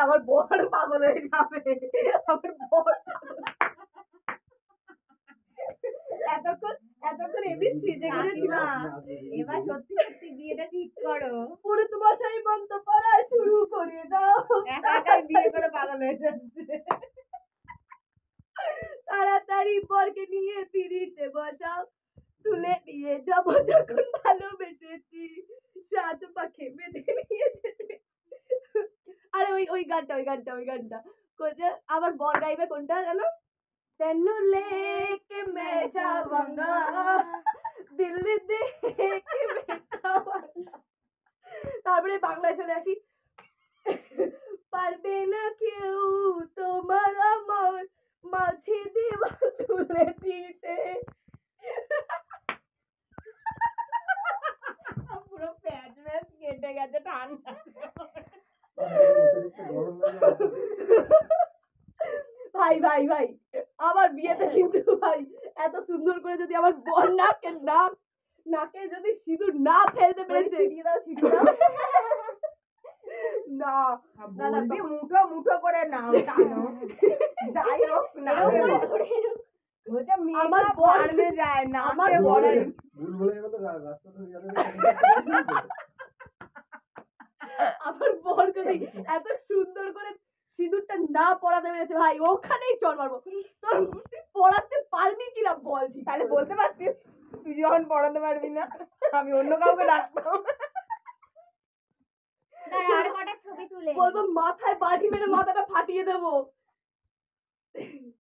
আমার বর পাগল হয়ে যাবে, আমার বর এতক্ষণ এমনি সেজে গেছিলাম। এবার সত্যি সত্যি বিয়েটা ঠিক করো, পুরুত মশাই মন্ত্র পড়া শুরু করে দাও। একাই বিয়ে করে পাগল হয়ে যাচ্ছে। তাড়াতাড়ি বরকে নিয়ে পিড়িতে বসাও, তুলে নিয়ে যাবো যখন ভালোবেসেছি, সাত পাখে বেঁধে নিয়ে যেতে। আরে ওই গানটা কোনটা আবার বর গাইবে কোনটা জানো? तेनू लेके मैं जाऊंगा दिल देके मैं जाऊंगा। তারপরে বাংলায় চলে আসি, পারবে না কেউ তোমার আমার মাঝে দেওয়াল তুলে দিতে। পুরো প্যাচ ম্যাচ কেটে গেছে ঠান্ডা। ভাই আমার বিয়েতে কিন্তু ভাই এত সুন্দর করে যদি আমার বর নাকে যদি সিঁদুর না ফেলতে পেরেছে, না বলবি মুঠো মুঠো করে নাও টানো, যাই হোক না আমার বর যায় না, আমার বর আমার বর যদি এত সুন্দর করে সিঁদুরটা না পরাতে পেরেছে ভাই, ওখানেই চল মারবো। তোর তুই পড়াতে পারবি কিনা বল, তাহলে বলতে পারতিস তুই যখন পড়াতে পারবি না আমি অন্য কাউকে ডাকতাম। আর কটা ছবি তুলে বলবো মাথায় বাড়ি মেরে মাথাটা ফাটিয়ে দেবো।